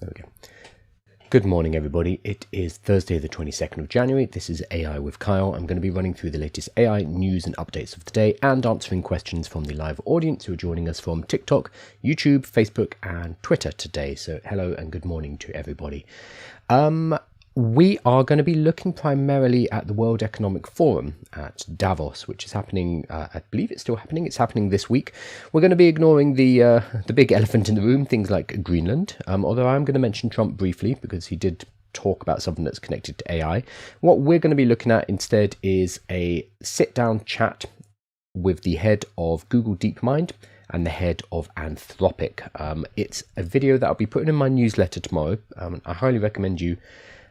There we go. Good morning, everybody. It is Thursday, the 22nd of January. This is AI with Kyle. I'm going to be running through the latest AI news and updates of the day and answering questions from the live audience who are joining us from TikTok, YouTube, Facebook, and Twitter today. So hello and good morning to everybody. We are going to be looking primarily at the World Economic Forum at Davos, which is happening, I believe it's still happening. It's happening this week. We're going to be ignoring the big elephant in the room, things like Greenland, although I'm going to mention Trump briefly because he did talk about something that's connected to AI. What we're going to be looking at instead is a sit-down chat with the head of Google DeepMind and the head of Anthropic. It's a video that I'll be putting in my newsletter tomorrow. I highly recommend you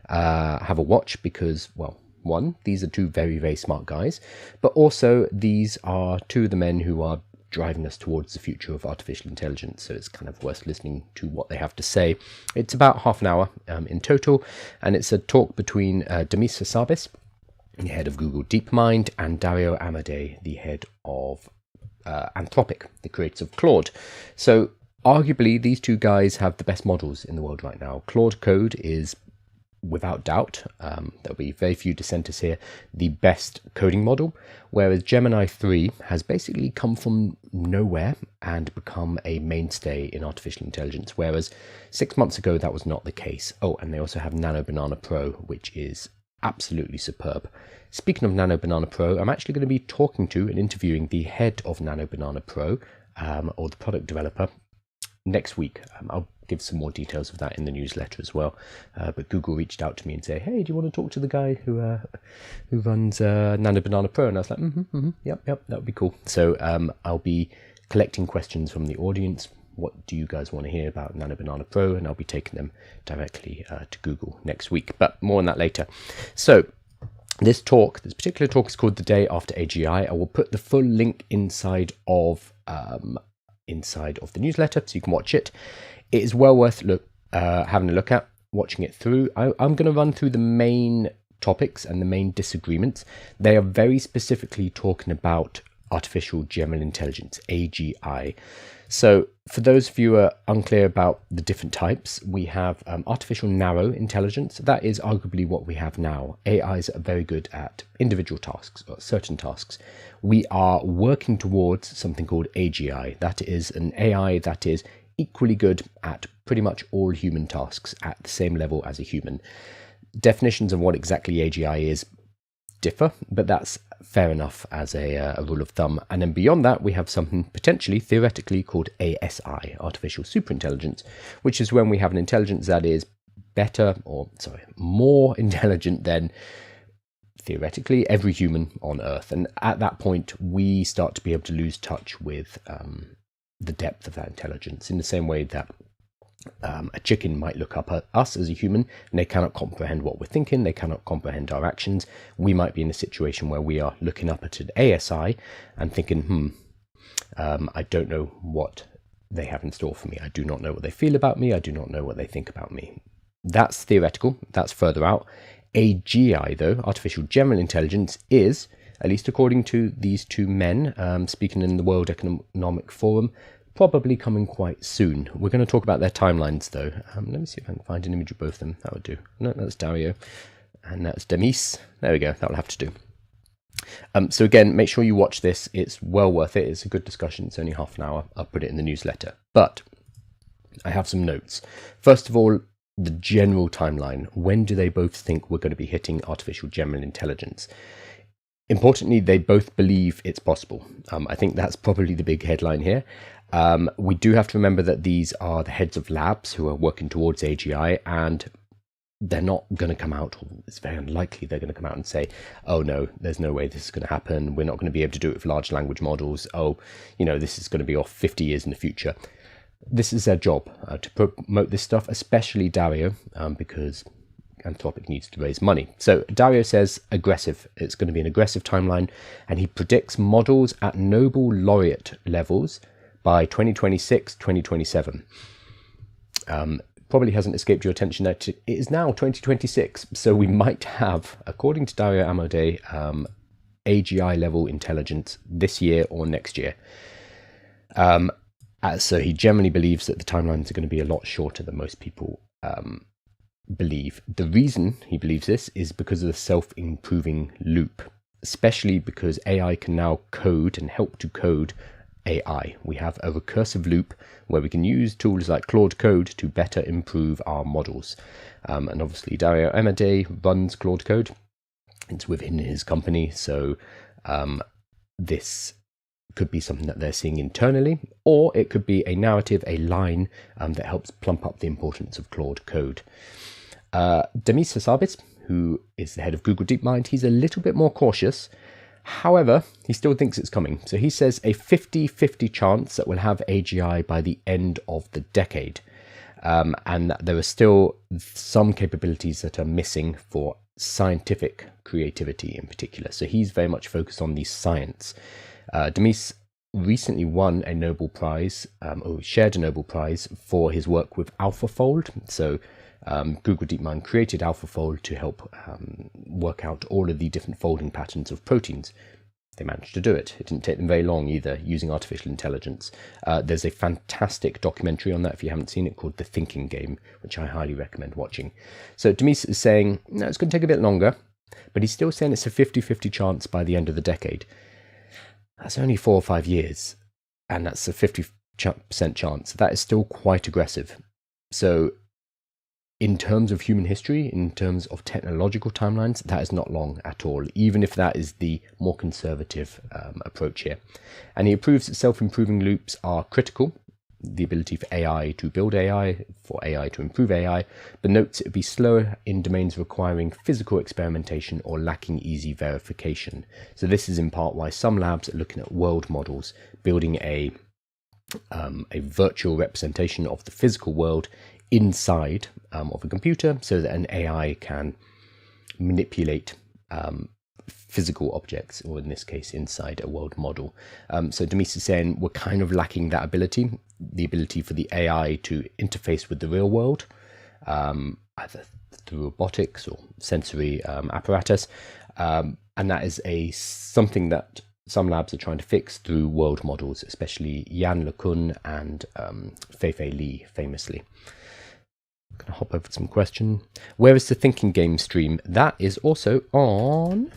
have a watch because, well, one, these are two very, very smart guys, but also these are two of the men who are driving us towards the future of artificial intelligence. So it's kind of worth listening to what they have to say. It's about half an hour in total, and it's a talk between Demis, the head of Google DeepMind, and Dario, the head of Anthropic, the creators of Claude. So arguably, these two guys have the best models in the world right now. Claude Code is, without doubt, there'll be very few dissenters here, the best coding model, whereas Gemini 3 has basically come from nowhere and become a mainstay in artificial intelligence, whereas 6 months ago that was not the case. Oh, and they also have Nano Banana Pro, which is absolutely superb. Speaking of Nano Banana Pro, I'm actually going to be talking to and interviewing the head of Nano Banana Pro, or the product developer, next week. I'll give some more details of that in the newsletter as well. But Google reached out to me and said, "Hey, do you want to talk to the guy who runs Nano Banana Pro?" And I was like, yep, that would be cool. So I'll be collecting questions from the audience. What do you guys want to hear about Nano Banana Pro? And I'll be taking them directly to Google next week. But more on that later. So this particular talk is called The Day After AGI. I will put the full link inside of the newsletter so you can watch it. It is well worth having a look at, watching it through. I'm going to run through the main topics and the main disagreements. They are very specifically talking about artificial general intelligence, AGI. So for those of you who are unclear about the different types, we have artificial narrow intelligence. That is arguably what we have now. AIs are very good at individual tasks or certain tasks. We are working towards something called AGI. That is an AI that is equally good at pretty much all human tasks at the same level as a human. Definitions of what exactly AGI is differ, but that's fair enough as a rule of thumb. And then beyond that, we have something potentially theoretically called ASI, artificial superintelligence, which is when we have an intelligence that is more intelligent than theoretically every human on Earth. And at that point, we start to be able to lose touch with the depth of that intelligence, in the same way that a chicken might look up at us as a human and they cannot comprehend what we're thinking, they cannot comprehend our actions. We might be in a situation where we are looking up at an ASI and thinking, I don't know what they have in store for me. I do not know what they feel about me. I do not know what they think about me. That's theoretical. That's further out. AGI, though, artificial general intelligence, is, at least according to these two men speaking in the World Economic Forum, probably coming quite soon. We're going to talk about their timelines, though. Let me see if I can find an image of both of them. That would do. No, that's Dario. And that's Demis. There we go. That will have to do. So again, make sure you watch this. It's well worth it. It's a good discussion. It's only half an hour. I'll put it in the newsletter. But I have some notes. First of all, the general timeline. When do they both think we're going to be hitting artificial general intelligence? Importantly, they both believe it's possible. I think that's probably the big headline here. We do have to remember that these are the heads of labs who are working towards AGI, and they're not going to come out, or it's very unlikely they're going to come out and say, oh no, there's no way this is going to happen. We're not going to be able to do it with large language models. Oh, this is going to be off 50 years in the future. This is their job, to promote this stuff, especially Dario, because Anthropic needs to raise money. So Dario says aggressive. It's going to be an aggressive timeline, and he predicts models at Nobel laureate levels by 2026, 2027. Probably hasn't escaped your attention that it is now 2026. So we might have, according to Dario Amodei, AGI level intelligence this year or next year. So he generally believes that the timelines are going to be a lot shorter than most people believe. The reason he believes this is because of the self-improving loop, especially because AI can now code and help to code AI. We have a recursive loop where we can use tools like Claude Code to better improve our models. And obviously Dario Amade runs Claude Code. It's within his company, so this could be something that they're seeing internally, or it could be a narrative, a line that helps plump up the importance of Claude Code. Demis, who is the head of Google DeepMind, he's a little bit more cautious. However, he still thinks it's coming. So he says a 50-50 chance that we'll have AGI by the end of the decade. And that there are still some capabilities that are missing for scientific creativity in particular. So he's very much focused on the science. Demis recently won a Nobel Prize, or shared a Nobel Prize for his work with AlphaFold. So Google DeepMind created AlphaFold to help work out all of the different folding patterns of proteins. They managed to do it. It didn't take them very long either, using artificial intelligence. There's a fantastic documentary on that if you haven't seen it, called The Thinking Game, which I highly recommend watching. So Demis is saying, no, it's going to take a bit longer, but he's still saying it's a 50-50 chance by the end of the decade. That's only 4 or 5 years, and that's a 50% chance. That is still quite aggressive. So in terms of human history, in terms of technological timelines, that is not long at all, even if that is the more conservative approach here. And he proves that self-improving loops are critical, the ability for AI to build AI, for AI to improve AI, but notes it would be slower in domains requiring physical experimentation or lacking easy verification. So this is in part why some labs are looking at world models, building a virtual representation of the physical world inside of a computer so that an AI can manipulate physical objects, or in this case inside a world model. So Demis is saying we're kind of lacking that ability, the ability for the AI to interface with the real world, either through robotics or sensory apparatus, and that is something that some labs are trying to fix through world models, especially Yann LeCun and Fei-Fei Li famously. I'm going to hop over to some question. Where is the Thinking Game stream? That is also on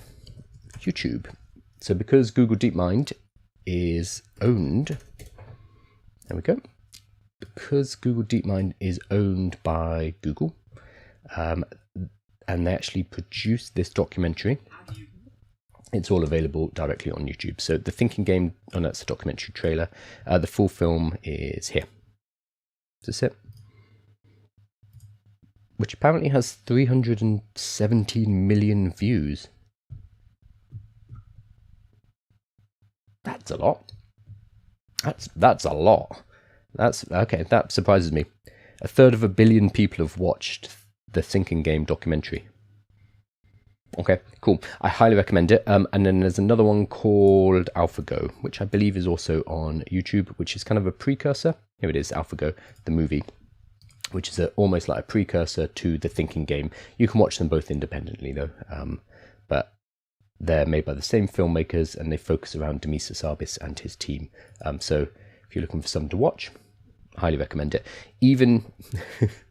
YouTube. So because Google DeepMind is owned, there we go. Because Google DeepMind is owned by Google, and they actually produced this documentary, it's all available directly on YouTube. So the Thinking Game, that's a documentary trailer. The full film is here. Is this it? Which apparently has 317 million views. That's a lot. That's a lot. That's okay. That surprises me. 1/3 of a billion people have watched the Thinking Game documentary. Okay, cool. I highly recommend it. And then there's another one called AlphaGo, which I believe is also on YouTube, which is kind of a precursor. Here it is, AlphaGo, the movie, which is almost like a precursor to the Thinking Game. You can watch them both independently though, but they're made by the same filmmakers and they focus around Demis and his team. So if you're looking for something to watch, I highly recommend it. Even,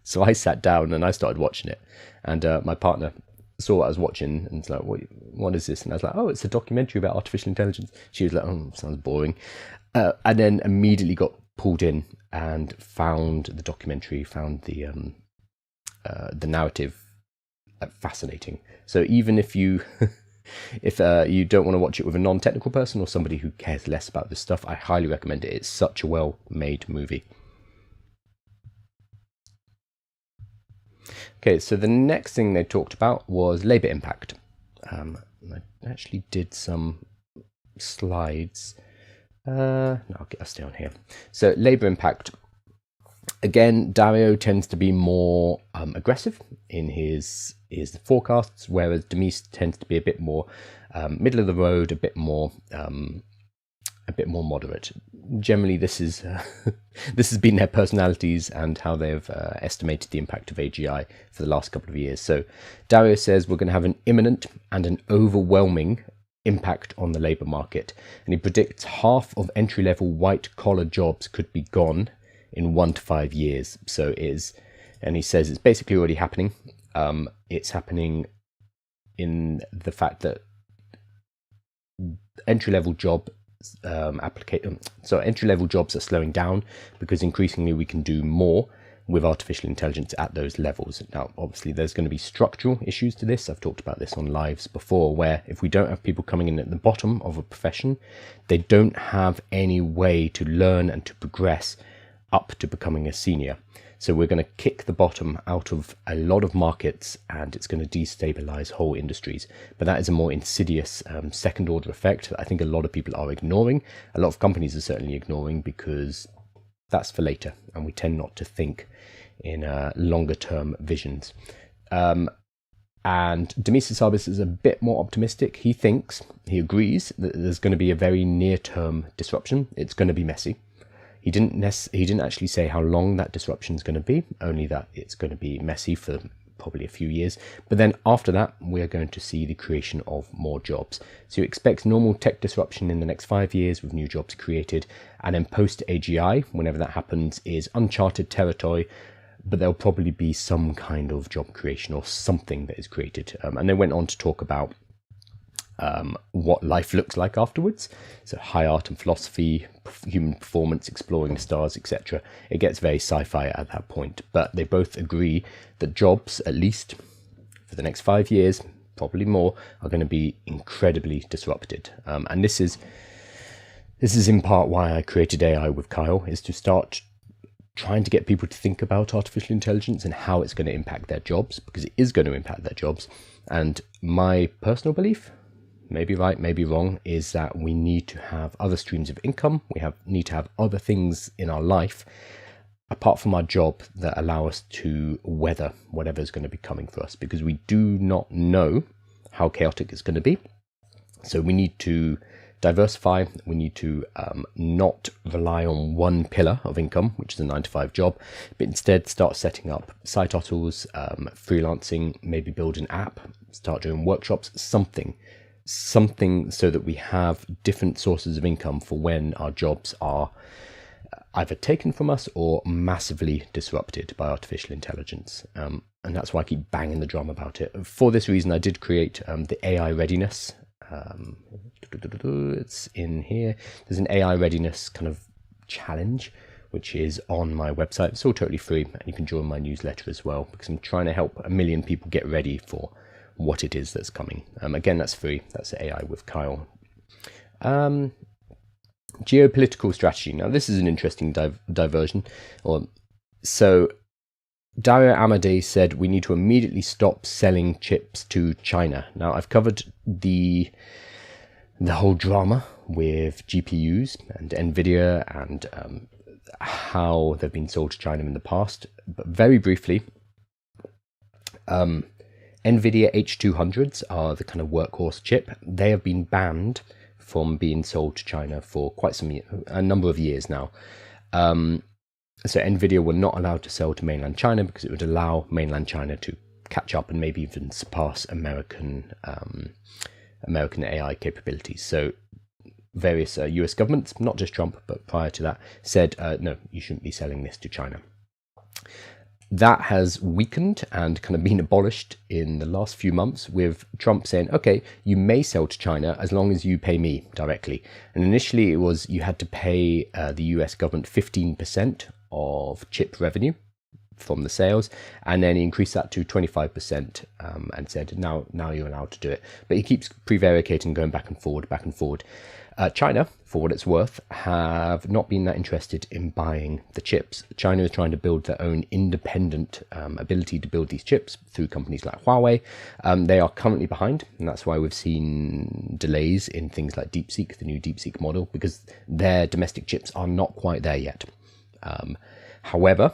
so I sat down and I started watching it, and my partner saw what I was watching and was like, what is this? And I was like, oh, it's a documentary about artificial intelligence. She was like, oh, sounds boring. And then immediately got pulled in and found the documentary, found the narrative fascinating. So even if you if you don't want to watch it with a non-technical person or somebody who cares less about this stuff, I highly recommend it. It's such a well-made movie. Okay, so the next thing they talked about was labor impact. I actually did some slides. No, I'll stay on here. So labor impact. Again, Dario tends to be more aggressive in his forecasts, whereas Demis tends to be a bit more middle of the road, a bit more moderate. Generally, this is this has been their personalities and how they've estimated the impact of AGI for the last couple of years. So Dario says we're going to have an imminent and an overwhelming impact on the labour market, and he predicts half of entry-level white-collar jobs could be gone in 1 to 5 years. So it is And he says it's basically already happening. It's happening in the fact that entry-level jobs are slowing down because increasingly we can do more with artificial intelligence at those levels. Now, obviously, there's going to be structural issues to this. I've talked about this on lives before, where if we don't have people coming in at the bottom of a profession, they don't have any way to learn and to progress up to becoming a senior. So we're going to kick the bottom out of a lot of markets, and it's going to destabilize whole industries. But that is a more insidious second order effect that I think a lot of people are ignoring. A lot of companies are certainly ignoring because that's for later, and we tend not to think in longer term visions. And Demis is a bit more optimistic. He agrees that there's going to be a very near term disruption. It's going to be messy. He didn't actually say how long that disruption is going to be, only that it's going to be messy for probably a few years. But then after that, we're going to see the creation of more jobs. So you expect normal tech disruption in the next 5 years with new jobs created. And then post AGI, whenever that happens, is uncharted territory. But there'll probably be some kind of job creation or something that is created. And they went on to talk about what life looks like afterwards. So high art and philosophy, human performance, exploring the stars, etc. It gets very sci-fi at that point. But they both agree that jobs, at least for the next 5 years, probably more, are going to be incredibly disrupted. And this is in part why I created AI with Kyle, is to start trying to get people to think about artificial intelligence and how it's going to impact their jobs, because it is going to impact their jobs. And my personal belief, maybe right, maybe wrong, is that we need to have other streams of income. Need to have other things in our life apart from our job that allow us to weather whatever is going to be coming for us, because we do not know how chaotic it's going to be. So we need to diversify. We need to not rely on one pillar of income, which is a 9-to-5 job, but instead start setting up side hustles, freelancing, maybe build an app, start doing workshops, something so that we have different sources of income for when our jobs are either taken from us or massively disrupted by artificial intelligence. And that's why I keep banging the drum about it. For this reason, I did create the AI readiness. It's in here. There's an AI readiness kind of challenge, which is on my website. It's all totally free, and you can join my newsletter as well, because I'm trying to help 1 million people get ready for what it is that's coming. Again, that's free. That's AI with Kyle. Geopolitical strategy. Now, this is an interesting diversion. So Dario Amade said we need to immediately stop selling chips to China. Now, I've covered the whole drama with GPUs and Nvidia and how they've been sold to China in the past. But very briefly, Nvidia H200s are the kind of workhorse chip. They have been banned from being sold to China for a number of years now. So Nvidia were not allowed to sell to mainland China because it would allow mainland China to catch up and maybe even surpass American AI capabilities. So various US governments, not just Trump, but prior to that, said, no, you shouldn't be selling this to China. That has weakened and kind of been abolished in the last few months, with Trump saying, okay, you may sell to China as long as you pay me directly. And initially it was you had to pay the US government 15% of chip revenue from the sales, and then he increased that to 25% and said, now you're allowed to do it. But he keeps prevaricating, going back and forward. China, for what it's worth, have not been that interested in buying the chips. China is trying to build their own independent ability to build these chips through companies like Huawei. They are currently behind, and that's why we've seen delays in things like DeepSeek, the new DeepSeek model, because their domestic chips are not quite there yet. However,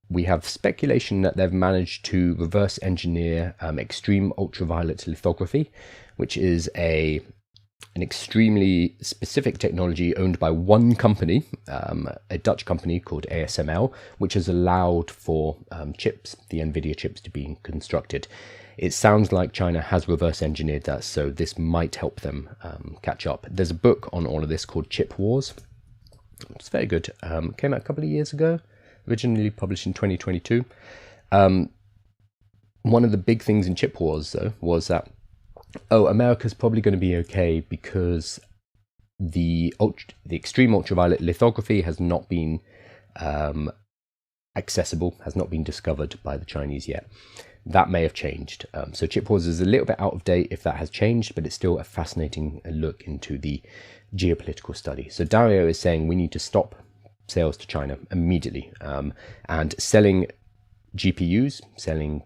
we have speculation that they've managed to reverse engineer extreme ultraviolet lithography, which is an extremely specific technology owned by one company, a Dutch company called ASML, which has allowed for chips, the Nvidia chips, to be constructed. It sounds like China has reverse engineered that, so this might help them catch up. There's a book on all of this called Chip Wars. It's very good. Came out a couple of years ago, originally published in 2022. One of the big things in chip wars, though, was that, America's probably going to be okay because the extreme ultraviolet lithography has not been accessible, has not been discovered by the Chinese yet. That may have changed. So chip wars is a little bit out of date if that has changed, but it's still a fascinating look into the geopolitical study. So Dario is saying we need to stop sales to China immediately, and selling GPUs, selling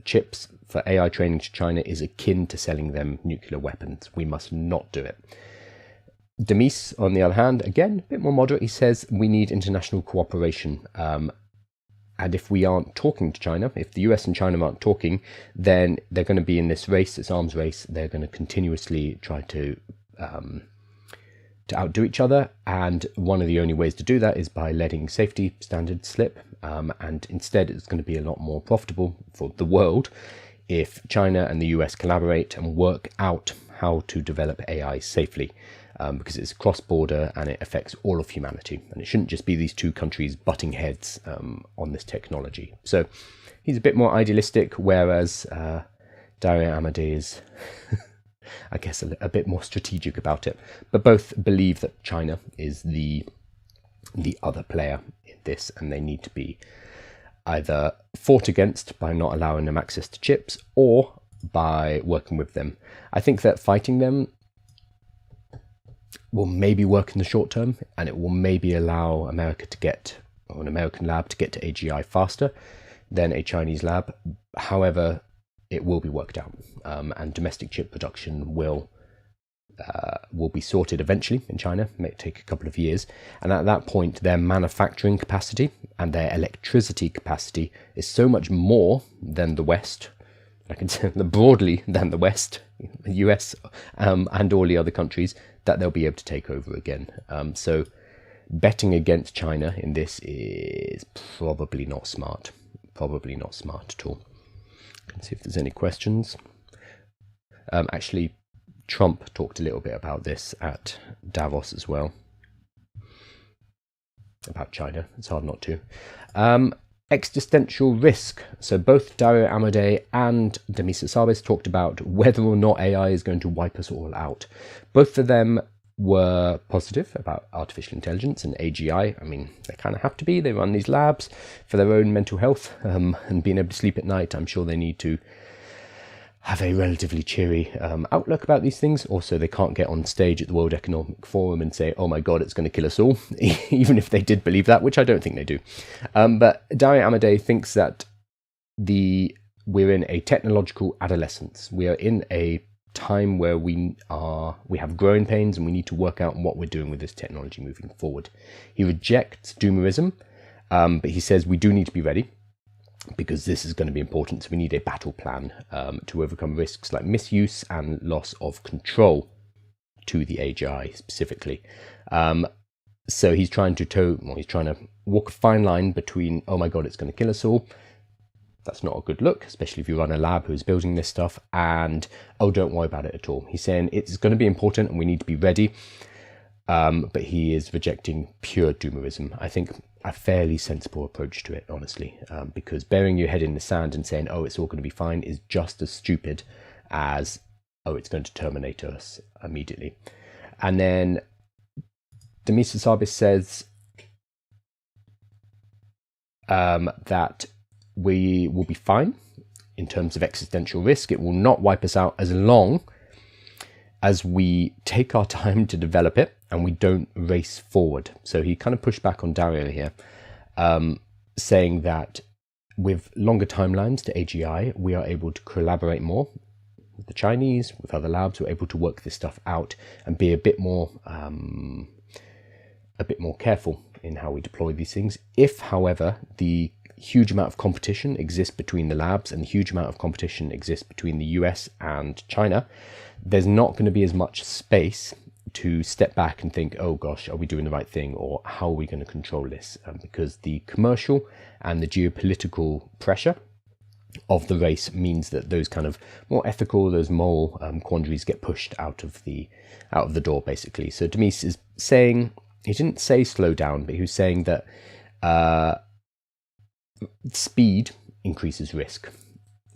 chips for AI training to China is akin to selling them nuclear weapons. We must not do it. Demis, on the other hand, again, a bit more moderate, he says we need international cooperation. And if we aren't talking to China, if the US and China aren't talking, then they're going to be in this race, this arms race. They're going to continuously try to outdo each other. And one of the only ways to do that is by letting safety standards slip. And instead, it's going to be a lot more profitable for the world if China and the US collaborate and work out how to develop AI safely. Because it's cross-border and it affects all of humanity. And it shouldn't just be these two countries butting heads on this technology. So he's a bit more idealistic, whereas Dario Amodei is, I guess, a bit more strategic about it. But both believe that China is the other player in this, and they need to be either fought against by not allowing them access to chips or by working with them. I think that fighting them will maybe work in the short term, and it will maybe allow America to get, or an American lab to get to AGI faster than a Chinese lab. However, it will be worked out, and domestic chip production will be sorted eventually in China. It may take a couple of years, and at that point their manufacturing capacity and their electricity capacity is so much more than the West, I can say broadly than the West, the US, and all the other countries, that they'll be able to take over again. So betting against China in this is probably not smart. Probably not smart at all. Let's see if there's any questions. Actually, Trump talked a little bit about this at Davos as well. About China. It's hard not to. Existential risk. So both Dario Amodei and Demis talked about whether or not AI is going to wipe us all out. Both of them were positive about artificial intelligence and AGI. I mean, they kind of have to be. They run these labs for their own mental health and being able to sleep at night. I'm sure they need to have a relatively cheery outlook about these things. Also, they can't get on stage at the World Economic Forum and say, oh my God, it's going to kill us all, even if they did believe that, which I don't think they do. But Dario Amodei thinks that we're in a technological adolescence. We are in a time where we have growing pains and we need to work out what we're doing with this technology moving forward. He rejects doomerism, but he says we do need to be ready, because this is going to be important. So we need a battle plan to overcome risks like misuse and loss of control to the AGI specifically. So he's trying to walk a fine line between, oh my God, it's going to kill us all. That's not a good look, especially if you run a lab who's building this stuff, and, oh, don't worry about it at all. He's saying it's going to be important and we need to be ready. But he is rejecting pure doomerism. I think a fairly sensible approach to it, honestly, because burying your head in the sand and saying, oh, it's all going to be fine, is just as stupid as, oh, it's going to terminate us immediately. And then Demis says that we will be fine in terms of existential risk. It will not wipe us out as long as we take our time to develop it and we don't race forward. So he kind of pushed back on Dario here, saying that with longer timelines to AGI, we are able to collaborate more with the Chinese, with other labs. We're able to work this stuff out and be a bit more careful in how we deploy these things. If, however, the huge amount of competition exists between the labs and the huge amount of competition exists between the US and China, there's not going to be as much space to step back and think, oh gosh, are we doing the right thing, or how are we going to control this? Because the commercial and the geopolitical pressure of the race means that those kind of more ethical, those moral quandaries get pushed out of the door, basically. So Demis is saying, he didn't say slow down, but he was saying that speed increases risk.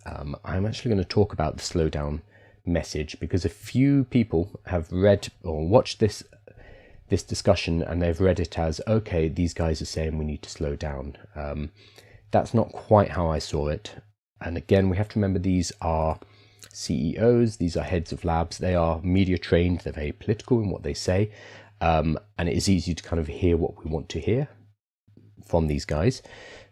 I'm actually going to talk about the slowdown message because a few people have read or watched this discussion and they've read it as, okay, these guys are saying we need to slow down. That's not quite how I saw it. And again, we have to remember these are CEOs, these are heads of labs, they are media trained, they're very political in what they say, and it is easy to kind of hear what we want to hear from these guys.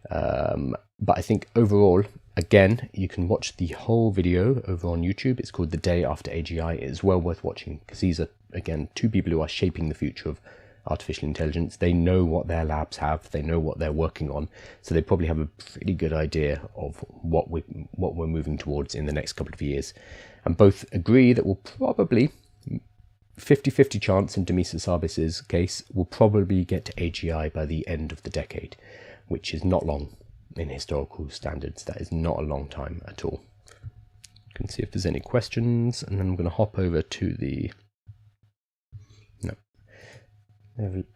But I think overall, again, you can watch the whole video over on YouTube. It's called The Day After AGI. It is well worth watching because these are, again, two people who are shaping the future of artificial intelligence. They know what their labs have, they know what they're working on, so they probably have a pretty good idea of what we're moving towards in the next couple of years. And both agree that we'll probably 50-50 chance in Demis Hassabis's case, we'll probably get to AGI by the end of the decade, which is not long in historical standards. That is not a long time at all. You can see if there's any questions, and then I'm going to hop over to the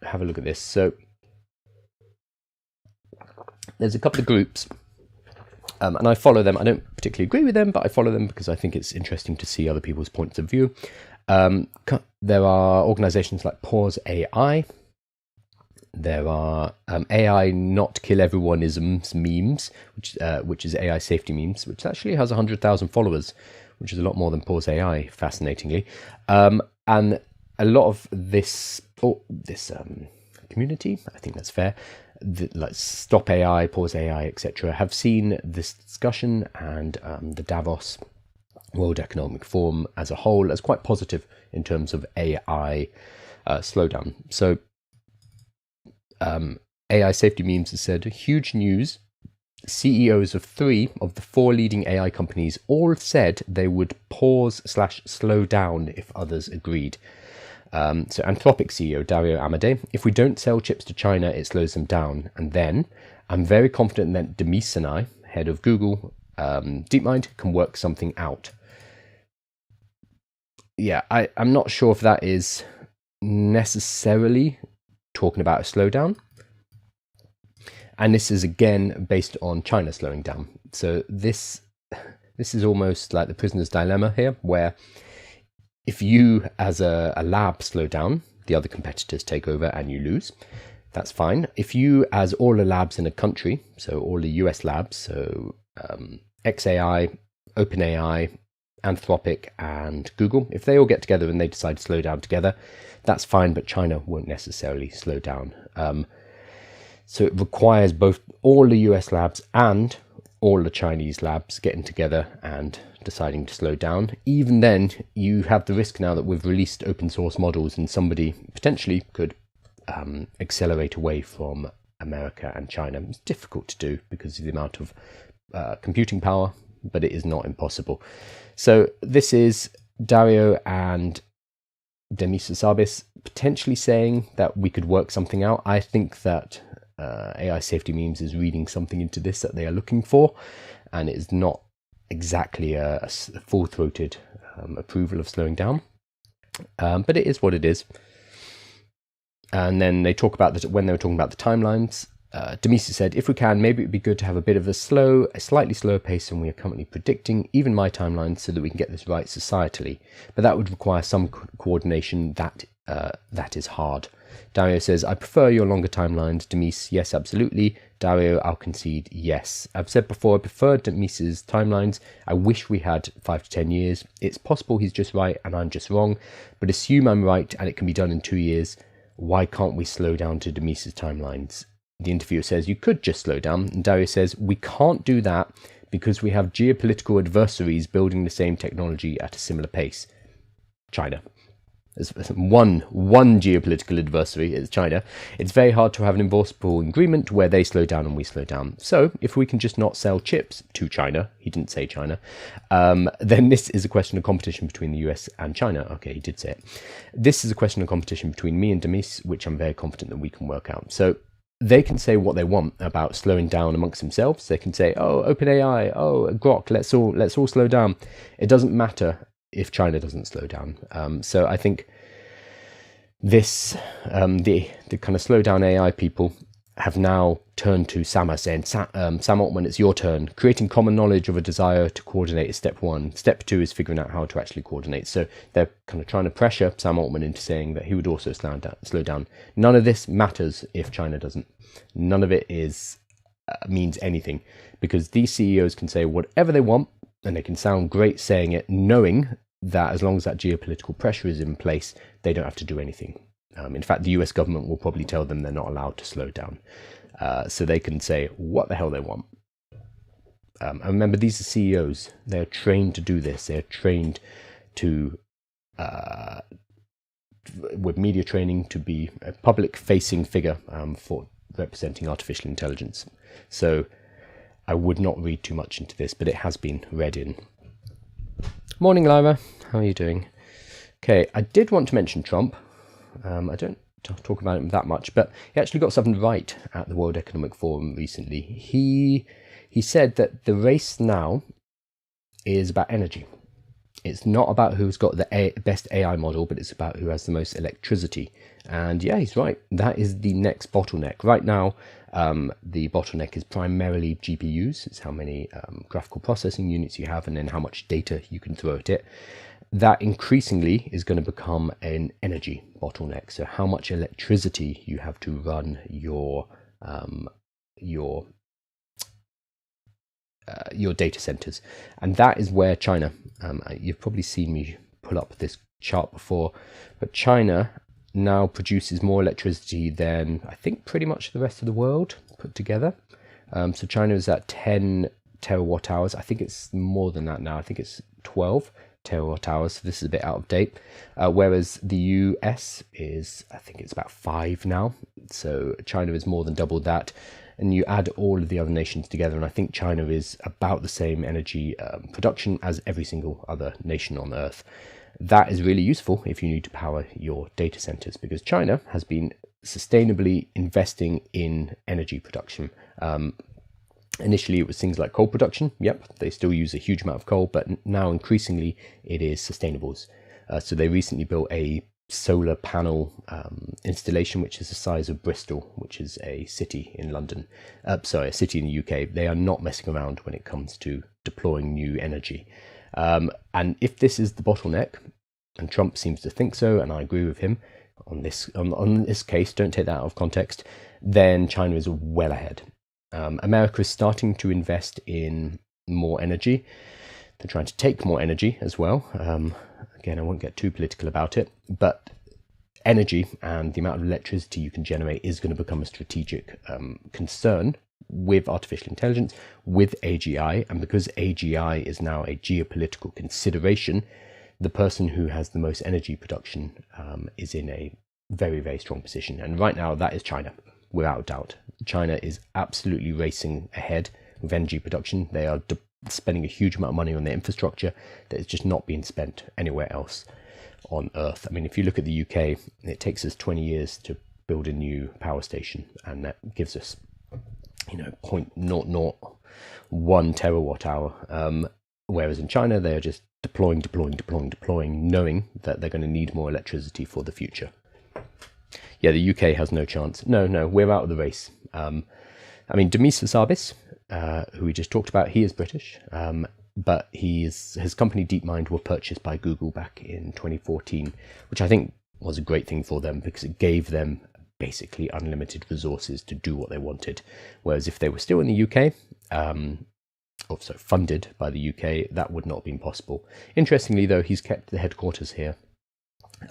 have a look at this. So there's a couple of groups, and I follow them. I don't particularly agree with them, but I follow them because I think it's interesting to see other people's points of view. There are organizations like Pause AI. There are AI Not Kill Everyoneisms memes, which is AI safety memes, which actually has 100,000 followers, which is a lot more than Pause AI, fascinatingly. And a lot of this community, I think that's fair, like Stop AI, Pause AI, etc., have seen this discussion and the Davos World Economic Forum as a whole as quite positive in terms of AI slowdown. So AI Safety Memes has said, huge news. CEOs of 3 of the 4 leading AI companies all said they would pause/slow down if others agreed. So Anthropic CEO Dario Amade, if we don't sell chips to China, it slows them down. And then I'm very confident that Demis and I, head of Google DeepMind, can work something out. Yeah, I'm not sure if that is necessarily talking about a slowdown. And this is again based on China slowing down. So this is almost like the prisoner's dilemma here, where if you as a lab slow down, the other competitors take over and you lose. That's fine. If you as all the labs in a country, so all the US labs, so XAI, OpenAI, Anthropic and Google, if they all get together and they decide to slow down together, that's fine, but China won't necessarily slow down. So it requires both all the US labs and all the Chinese labs getting together and deciding to slow down. Even then, you have the risk now that we've released open source models and somebody potentially could accelerate away from America and China. It's difficult to do because of the amount of computing power, but it is not impossible. So this is Dario and Demis Hassabis potentially saying that we could work something out. I think that AI Safety Memes is reading something into this that they are looking for, and it is not exactly a full-throated approval of slowing down, but it is what it is. And then they talk about that when they were talking about the timelines. Demis said, if we can, maybe it'd be good to have a bit of a slightly slower pace than we are currently predicting, even my timelines, so that we can get this right societally. But that would require some coordination that is hard. Dario says, I prefer your longer timelines. Demis, yes, absolutely. Dario, I'll concede, yes. I've said before, I prefer Demis's timelines. I wish we had 5 to 10 years. It's possible he's just right and I'm just wrong, but assume I'm right and it can be done in 2 years. Why can't we slow down to Demis's timelines? The interviewer says, you could just slow down. And Dario says, we can't do that because we have geopolitical adversaries building the same technology at a similar pace. China. There's one geopolitical adversary is China. It's very hard to have an enforceable agreement where they slow down and we slow down. So if we can just not sell chips to China, he didn't say China, then this is a question of competition between the US and China. Okay, he did say it. This is a question of competition between me and Demis, which I'm very confident that we can work out. So they can say what they want about slowing down amongst themselves. They can say, oh, OpenAI, oh, Grok, let's all slow down. It doesn't matter if China doesn't slow down. So I think this, the kind of slow down AI people have now turned to Sama saying, Sam Altman, it's your turn. Creating common knowledge of a desire to coordinate is step one. Step two is figuring out how to actually coordinate. So they're kind of trying to pressure Sam Altman into saying that he would also slow down. None of this matters if China doesn't. None of it means anything, because these CEOs can say whatever they want and they can sound great saying it, knowing that as long as that geopolitical pressure is in place, they don't have to do anything. In fact, the US government will probably tell them they're not allowed to slow down. So they can say what the hell they want. And remember, these are CEOs. They're trained to do this. They're trained to, with media training, to be a public-facing figure for representing artificial intelligence. So I would not read too much into this, but it has been read in. Morning, Lyra. How are you doing? Okay, I did want to mention Trump. I don't talk about him that much, but he actually got something right at the World Economic Forum recently. He said that the race now is about energy. It's not about who's got the best AI model, but it's about who has the most electricity. And yeah, he's right. That is the next bottleneck. Right now, the bottleneck is primarily GPUs. It's how many graphical processing units you have and then how much data you can throw at it. That increasingly is going to become an energy bottleneck. So how much electricity you have to run your data centers. And that is where China, you've probably seen me pull up this chart before, but China now produces more electricity than I think pretty much the rest of the world put together. So China is at 10 terawatt hours. I think it's more than that now. I think it's 12 terawatt hours. So this is a bit out of date. Whereas the US is, I think it's about 5 now. So China is more than double that. And you add all of the other nations together, and I think China is about the same energy production as every single other nation on Earth. That is really useful if you need to power your data centers, because China has been sustainably investing in energy production. Initially, it was things like coal production. Yep, they still use a huge amount of coal, but now increasingly it is sustainables. So they recently built a solar panel installation, which is the size of Bristol, which is a city in London. A city in the UK. They are not messing around when it comes to deploying new energy. And if this is the bottleneck, and Trump seems to think so, and I agree with him on this case, don't take that out of context, then China is well ahead. America is starting to invest in more energy. They're trying to take more energy as well. Again, I won't get too political about it, but energy and the amount of electricity you can generate is going to become a strategic concern with artificial intelligence, with AGI. And because AGI is now a geopolitical consideration, the person who has the most energy production is in a very, very strong position. And right now, that is China, without doubt. China is absolutely racing ahead with energy production. They are spending a huge amount of money on their infrastructure that is just not being spent anywhere else on Earth. I mean, if you look at the UK, it takes us 20 years to build a new power station, and that gives us, 0.001 terawatt hour. Whereas in China, they are just deploying, knowing that they're going to need more electricity for the future. Yeah, the UK has no chance. No, we're out of the race. Demis, who we just talked about, he is British, but his company DeepMind were purchased by Google back in 2014, which I think was a great thing for them because it gave them basically unlimited resources to do what they wanted. Whereas if they were still in the UK, also funded by the UK, that would not have been possible. Interestingly, though, he's kept the headquarters here.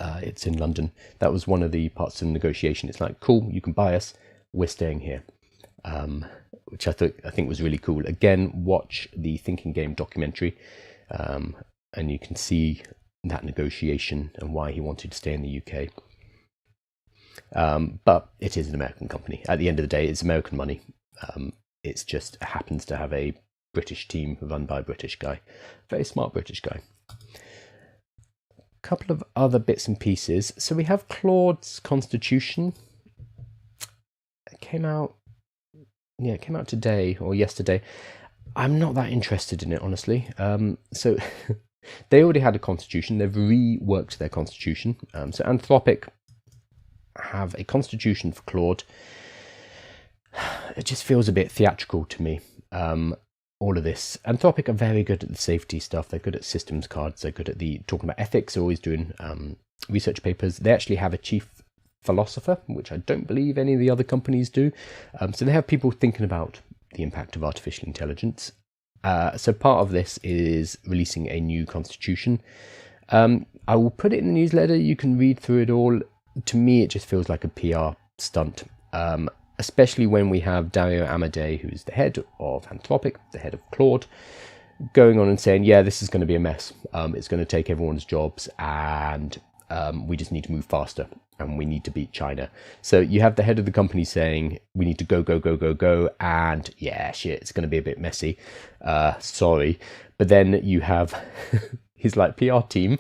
It's in London. That was one of the parts of the negotiation. It's like, cool, you can buy us, we're staying here. Which I think was really cool. Again, watch the Thinking Game documentary, and you can see that negotiation and why he wanted to stay in the UK. But it is an American company. At the end of the day, it's American money. It just happens to have a British team run by a British guy. Very smart British guy. A couple of other bits and pieces. So we have Claude's Constitution. It came out today or yesterday. I'm not that interested in it, honestly. So they already had a constitution. They've reworked their constitution. So Anthropic have a constitution for Claude. it just feels a bit theatrical to me. All of this. Anthropic are very good at the safety stuff. They're good at systems cards. They're good at talking about ethics. They're always doing research papers. They actually have a chief philosopher, which I don't believe any of the other companies do. So they have people thinking about the impact of artificial intelligence. So part of this is releasing a new constitution. I will put it in the newsletter. You can read through it all. To me, it just feels like a PR stunt, especially when we have Dario who's the head of Anthropic, the head of Claude, going on and saying, yeah, this is going to be a mess. It's going to take everyone's jobs, and we just need to move faster, and we need to beat China. So you have the head of the company saying, we need to go, go, go, go, go, and yeah, shit, it's going to be a bit messy. Sorry. But then you have his PR team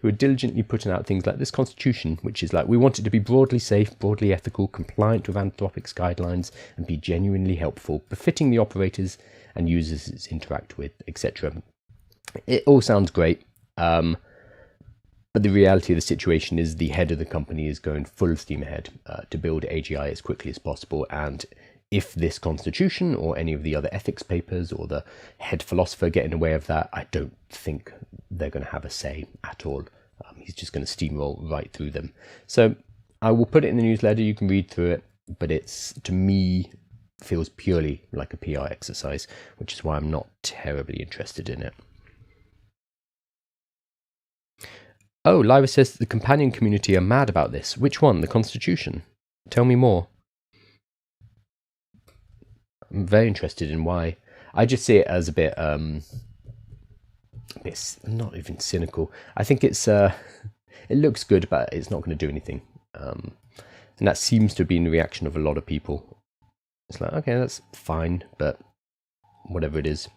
who are diligently putting out things like this constitution, which is we want it to be broadly safe, broadly ethical, compliant with Anthropic's guidelines, and be genuinely helpful, befitting the operators and users it's interact with, etc. It all sounds great, but the reality of the situation is the head of the company is going full steam ahead to build AGI as quickly as possible, and if this constitution or any of the other ethics papers or the head philosopher get in the way of that, I don't think they're going to have a say at all. He's just going to steamroll right through them. So I will put it in the newsletter. You can read through it, but it's, to me, feels purely like a PR exercise, which is why I'm not terribly interested in it. Oh, Lyra says the companion community are mad about this. Which one? The constitution? Tell me more. I'm very interested in why. I just see it as a bit not even cynical. I think it's it looks good, but it's not going to do anything. And that seems to have been the reaction of a lot of people. It's like, okay, that's fine, but whatever it is.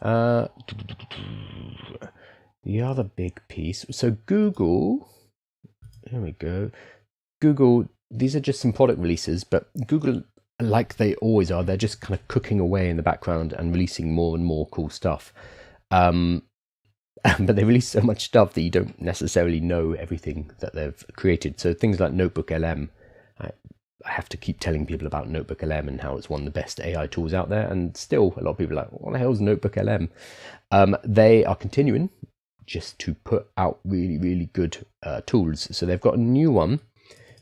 The other big piece. So Google, here we go. Google, these are just some product releases, but Google, like they always are, they're just kind of cooking away in the background and releasing more and more cool stuff. But they release so much stuff that you don't necessarily know everything that they've created. So things like Notebook LM, I have to keep telling people about Notebook LM and how it's one of the best AI tools out there. And still, a lot of people are like, what the hell is Notebook LM? They are continuing just to put out really, really good tools. So they've got a new one,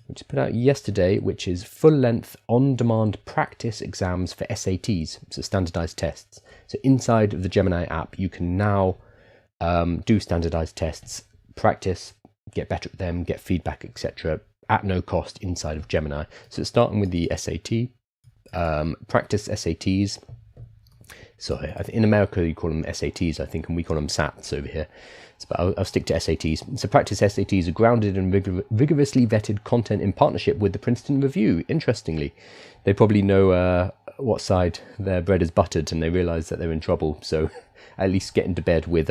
which was put out yesterday, which is full-length on-demand practice exams for SATs, so standardized tests. So inside of the Gemini app, you can now do standardized tests, practice, get better at them, get feedback, etc., at no cost inside of Gemini. So it's starting with the SAT, practice SATs. Sorry, in America you call them SATs, I think, and we call them SATs over here. But I'll stick to SATs. So practice SATs are grounded in rigorously vetted content in partnership with the Princeton Review. Interestingly, they probably know what side their bread is buttered, and they realize that they're in trouble. So at least get into bed with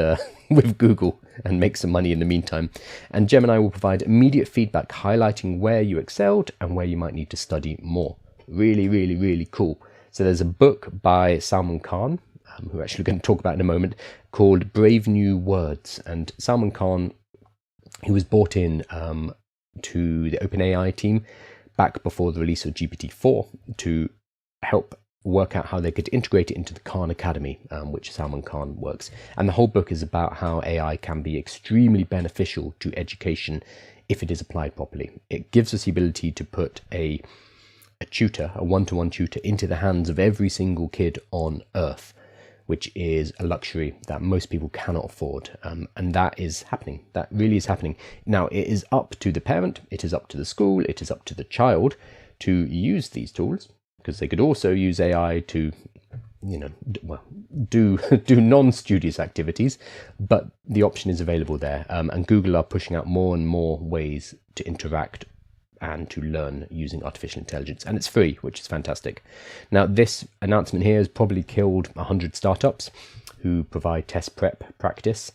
Google and make some money in the meantime. And Gemini will provide immediate feedback highlighting where you excelled and where you might need to study more. Really, really, really cool. So there's a book by Salman Khan, who we're actually going to talk about in a moment, called Brave New Words. And Salman Khan, he was brought in to the OpenAI team back before the release of GPT-4 to help work out how they could integrate it into the Khan Academy, which Salman Khan works. And the whole book is about how AI can be extremely beneficial to education if it is applied properly. It gives us the ability to put a tutor, a one-to-one tutor, into the hands of every single kid on Earth, which is a luxury that most people cannot afford. And that is happening. That really is happening. Now, it is up to the parent, it is up to the school, it is up to the child to use these tools, because they could also use AI to, do non-studious activities, but the option is available there. And Google are pushing out more and more ways to interact and to learn using artificial intelligence, and it's free, which is fantastic. Now, this announcement here has probably killed 100 startups who provide test prep practice.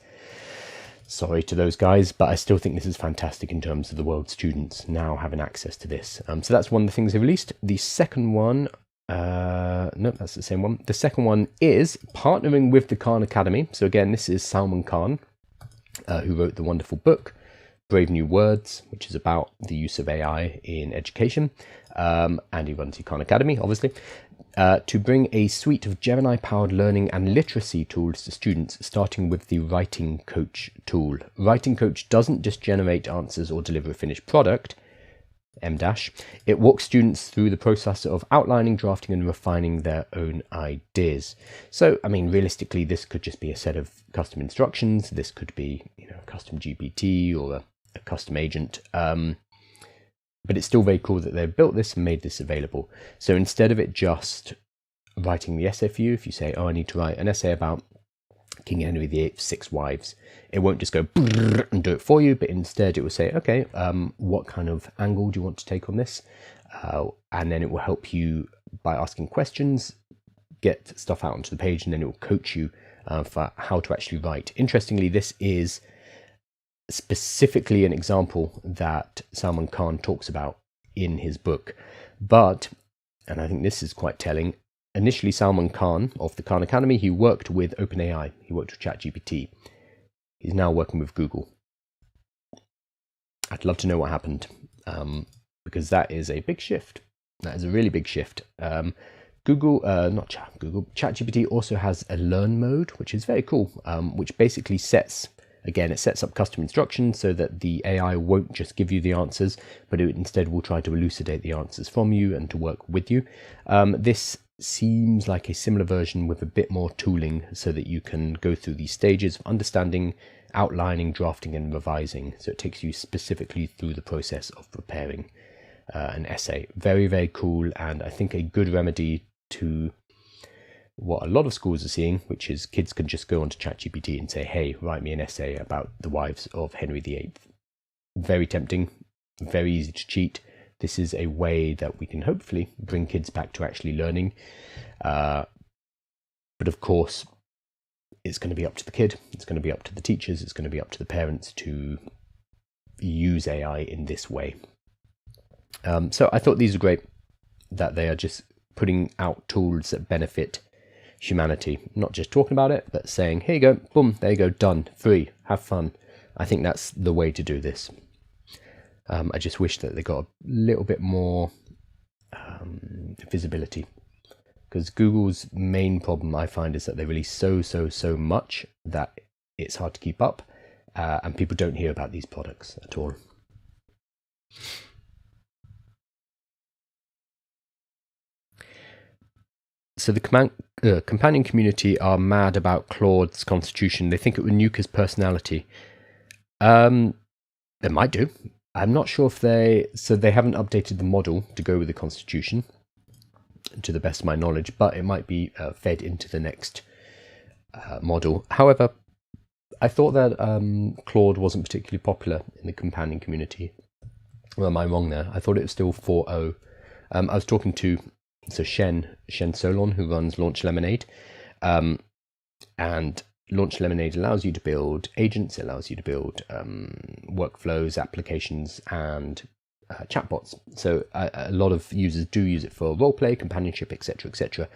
Sorry to those guys, but I still think this is fantastic in terms of the world's students now having access to this. So that's one of the things they released. The second one, no, that's the same one. The second one is partnering with the Khan Academy. So again, this is Salman Khan, who wrote the wonderful book Brave New Words, which is about the use of AI in education, and he runs the Khan Academy, obviously, to bring a suite of Gemini-powered learning and literacy tools to students, starting with the Writing Coach tool. Writing Coach doesn't just generate answers or deliver a finished product, it walks students through the process of outlining, drafting, and refining their own ideas. So, I mean, realistically, this could just be a set of custom instructions. This could be, a custom GPT or a custom agent. But it's still very cool that they've built this and made this available. So instead of it just writing the essay for you, if you say, oh, I need to write an essay about King Henry VIII's 6 wives, it won't just go and do it for you, but instead it will say, okay, what kind of angle do you want to take on this? And then it will help you by asking questions, get stuff out onto the page, and then it will coach you for how to actually write. Interestingly, this is specifically an example that Salman Khan talks about in his book. But, and I think this is quite telling, initially Salman Khan of the Khan Academy, he worked with OpenAI, he worked with ChatGPT. He's now working with Google. I'd love to know what happened, because that is a big shift. That is a really big shift. ChatGPT also has a learn mode, which is very cool, which basically sets up custom instructions so that the AI won't just give you the answers, but it instead will try to elucidate the answers from you and to work with you. This seems like a similar version with a bit more tooling so that you can go through these stages of understanding, outlining, drafting, and revising. So it takes you specifically through the process of preparing an essay. Very, very cool, and I think a good remedy to what a lot of schools are seeing, which is kids can just go onto ChatGPT and say, hey, write me an essay about the wives of Henry VIII. Very tempting, very easy to cheat. This is a way that we can hopefully bring kids back to actually learning. But of course, it's going to be up to the kid. It's going to be up to the teachers. It's going to be up to the parents to use AI in this way. So I thought these are great, that they are just putting out tools that benefit humanity. Not just talking about it, but saying, here you go, boom, there you go, done, free, have fun. I think that's the way to do this. I just wish that they got a little bit more visibility, because Google's main problem, I find, is that they release so much that it's hard to keep up, and people don't hear about these products at all. So the companion community are mad about Claude's constitution. They think it would nuke his personality. They might do. I'm not sure if they haven't updated the model to go with the constitution, to the best of my knowledge, but it might be fed into the next model. However, I thought that Claude wasn't particularly popular in the companion community. Well, am I wrong there? I thought it was still 4.0. I was talking to Shen Solon, who runs Launch Lemonade, and Launch Lemonade allows you to build agents, it allows you to build workflows, applications, and chatbots. So a lot of users do use it for roleplay, companionship, etc., etc.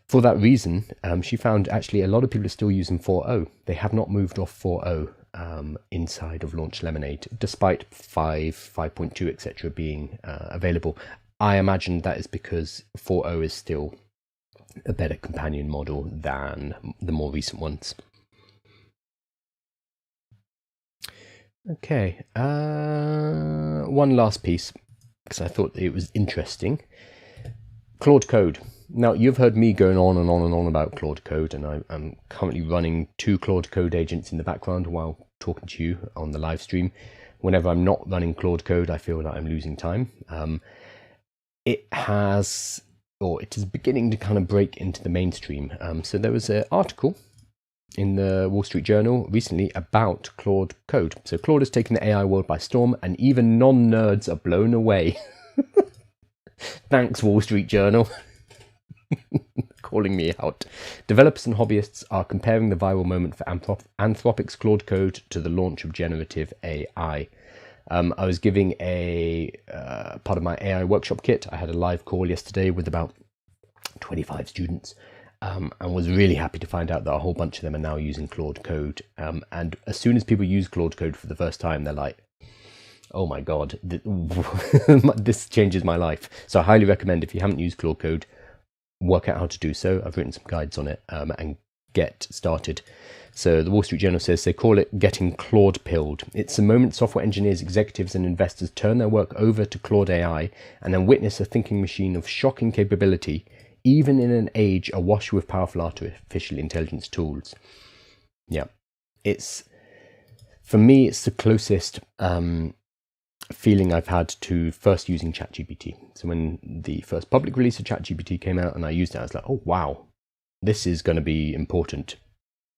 For that reason, she found actually a lot of people are still using 4.0. They have not moved off 4.0 inside of Launch Lemonade, despite 5.2, etc. being available. I imagine that is because 4.0 is still a better companion model than the more recent ones. Okay, one last piece, because I thought it was interesting. Claude Code. Now, you've heard me going on and on and on about Claude Code, and I'm currently running 2 Claude Code agents in the background while talking to you on the live stream. Whenever I'm not running Claude Code, I feel like I'm losing time. It is beginning to kind of break into the mainstream. So there was an article in the Wall Street Journal recently about Claude Code. So Claude has taken the AI world by storm, and even non-nerds are blown away. Thanks, Wall Street Journal. Calling me out. Developers and hobbyists are comparing the viral moment for Anthropic's Claude Code to the launch of generative AI. I was giving a part of my AI workshop kit. I had a live call yesterday with about 25 students, and was really happy to find out that a whole bunch of them are now using Claude Code. And as soon as people use Claude Code for the first time, they're like, oh my God, this changes my life. So I highly recommend, if you haven't used Claude Code, work out how to do so. I've written some guides on it, and get started. So the Wall Street Journal says they call it getting Claude pilled. It's the moment software engineers, executives and investors turn their work over to Claude AI and then witness a thinking machine of shocking capability, even in an age awash with powerful artificial intelligence tools. Yeah, for me, it's the closest feeling I've had to first using ChatGPT. So when the first public release of ChatGPT came out and I used it, I was like, oh wow, this is going to be important.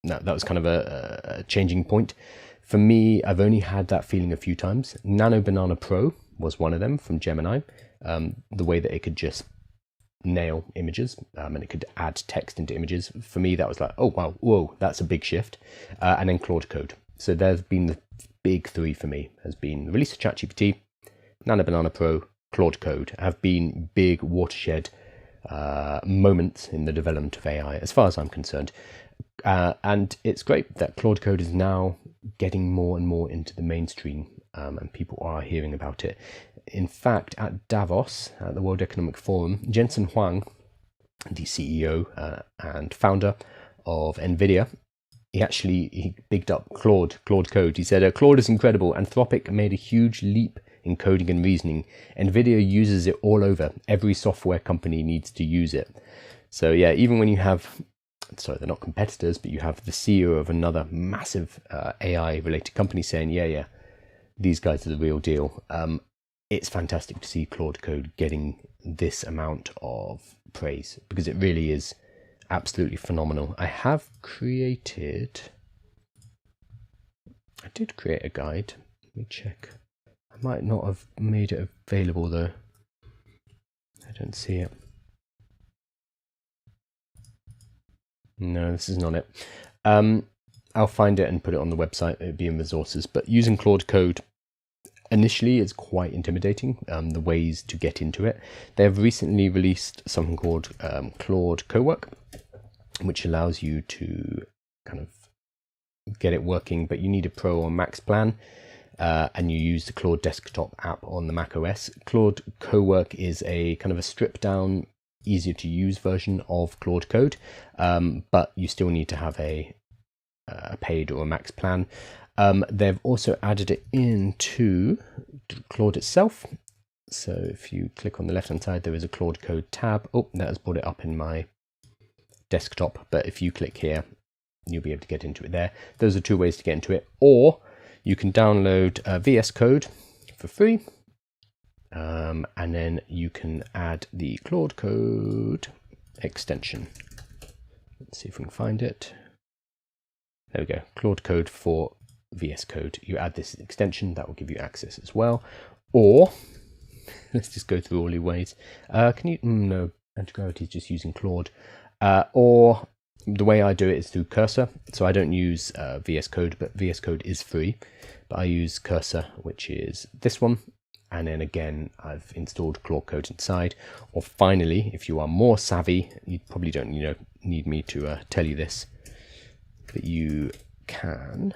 That was kind of a changing point. For me, I've only had that feeling a few times. Nano Banana Pro was one of them from Gemini. The way that it could just nail images, and it could add text into images. For me, that was like, oh wow, whoa, that's a big shift. And then Claude Code. So there's been the big three for me, has been the release of ChatGPT, Nano Banana Pro, Claude Code, have been big watershed moments in the development of AI, as far as I'm concerned. And it's great that Claude Code is now getting more and more into the mainstream, and people are hearing about it. In fact, at Davos, at the World Economic Forum, Jensen Huang, the CEO and founder of Nvidia, he bigged up Claude Code. He said, Claude is incredible. Anthropic made a huge leap in coding and reasoning. Nvidia uses it all over. Every software company needs to use it. So yeah, even when you have, sorry, they're not competitors, but you have the CEO of another massive AI related company saying, yeah, these guys are the real deal. It's fantastic to see Claude Code getting this amount of praise, because it really is absolutely phenomenal. I did create a guide. Let me check. I might not have made it available though. I don't see it. No, this is not it. I'll find it and put it on the website. It'll be in resources. But using Claude Code initially is quite intimidating, the ways to get into it. They've recently released something called Claude Cowork, which allows you to kind of get it working, but you need a Pro or Max plan, and you use the Claude desktop app on the Mac OS. Claude Cowork is a kind of a stripped down, easier to use version of Claude Code, but you still need to have a paid or a Max plan. They've also added it into Claude itself. So if you click on the left hand side, there is a Claude Code tab. Oh, that has brought it up in my desktop, but if you click here, you'll be able to get into it there. Those are two ways to get into it, or you can download VS Code for free, and then you can add the Claude Code extension. Let's see if we can find it. There we go, Claude Code for VS Code. You add this extension, that will give you access as well. Or let's just go through all the ways. Can you? No, Antigravity is just using Claude. Or the way I do it is through Cursor. So I don't use VS Code, but VS Code is free. But I use Cursor, which is this one. And then again, I've installed Claude Code inside. Or finally, if you are more savvy, you probably don't need me to tell you this, but you can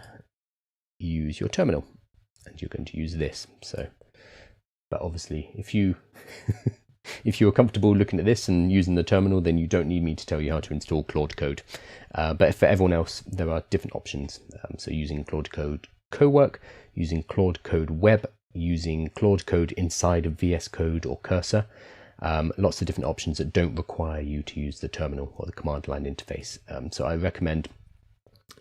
use your terminal, and you're going to use this. So, but obviously, if you if you're comfortable looking at this and using the terminal, then you don't need me to tell you how to install Claude Code. But for everyone else, there are different options. So using Claude Code Cowork, using Claude Code Web, using Claude Code inside of VS Code or Cursor. Lots of different options that don't require you to use the terminal or the command line interface. So I recommend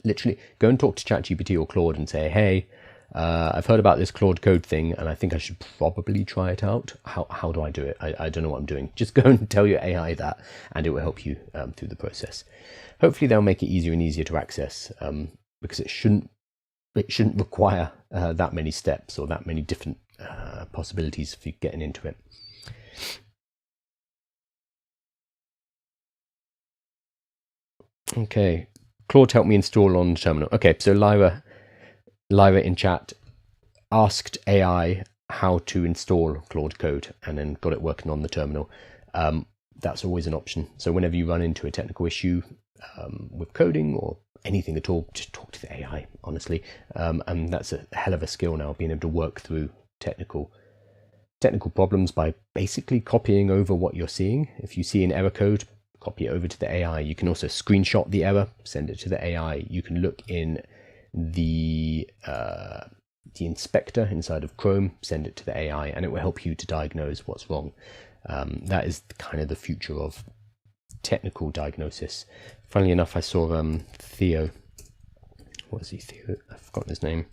literally go and talk to ChatGPT or Claude and say, hey, I've heard about this Claude Code thing and I think I should probably try it out. How do I do it? I don't know what I'm doing. Just go and tell your AI that, and it will help you through the process. Hopefully they'll make it easier and easier to access, because it shouldn't require that many steps or that many different possibilities for getting into it. Okay, Claude helped me install on the terminal. Okay, so Lyra in chat asked AI how to install Claude Code and then got it working on the terminal. that's always an option. So whenever you run into a technical issue with coding or anything at all, just talk to the AI, honestly. And that's a hell of a skill now, being able to work through technical problems by basically copying over what you're seeing. If you see an error code, copy it over to the AI. You can also screenshot the error, send it to the AI. You can look in the inspector inside of Chrome, send it to the AI, and it will help you to diagnose what's wrong. That is kind of the future of technical diagnosis. Funnily enough, I saw Theo. What is he? Theo? I've forgotten his name.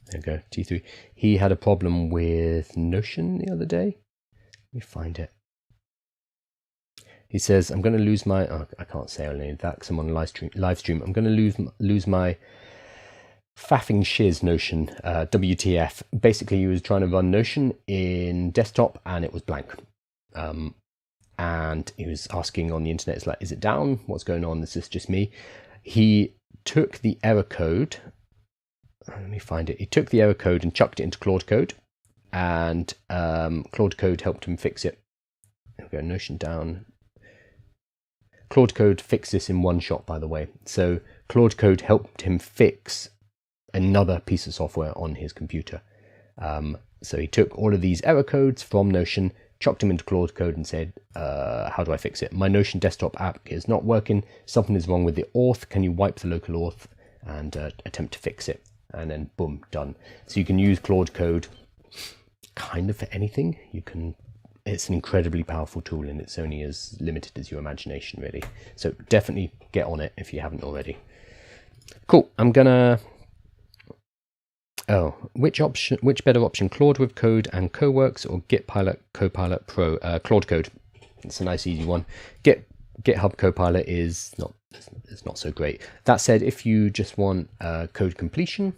There we go, T3. He had a problem with Notion the other day. Let me find it. He says, I'm going to lose my... Oh, I can't say only that because I'm on live stream. I'm going to lose my faffing shiz Notion, WTF. Basically, he was trying to run Notion in desktop and it was blank. And he was asking on the internet, it's like, is it down? What's going on? Is this just me? He took the error code. Let me find it. He took the error code and chucked it into Claude Code, and Claude Code helped him fix it. There we go, Notion down. Claude Code fixed this in one shot, by the way. So Claude Code helped him fix another piece of software on his computer. So he took all of these error codes from Notion, chucked them into Claude Code and said, how do I fix it? My Notion desktop app is not working. Something is wrong with the auth. Can you wipe the local auth and attempt to fix it? And then boom, done. So you can use Claude Code kind of for anything. It's an incredibly powerful tool, and it's only as limited as your imagination, really. So definitely get on it if you haven't already. Cool. I'm gonna... Oh, which better option, Claude with Code and CoWorks or GitPilot Copilot Pro? Claude Code. It's a nice, easy one. GitHub Copilot is not so great. That said, if you just want code completion,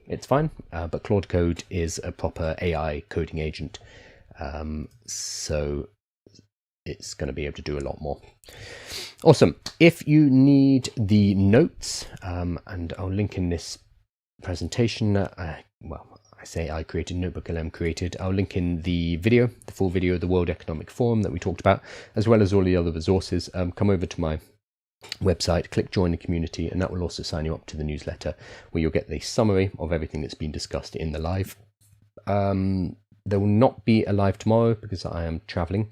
it's fine. But Claude Code is a proper AI coding agent. So it's going to be able to do a lot more. Awesome. If you need the notes, and I'll link in this presentation, I say I created, Notebook LM created. I'll link in the video, the full video of the World Economic Forum that we talked about, as well as all the other resources. Come over to my website, click join the community, and that will also sign you up to the newsletter where you'll get the summary of everything that's been discussed in the live. There will not be a live tomorrow because I am traveling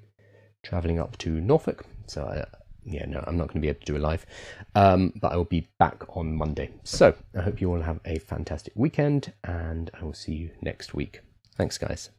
up to Norfolk. So I'm not going to be able to do a live, but I will be back on Monday. So I hope you all have a fantastic weekend, and I will see you next week. Thanks, guys.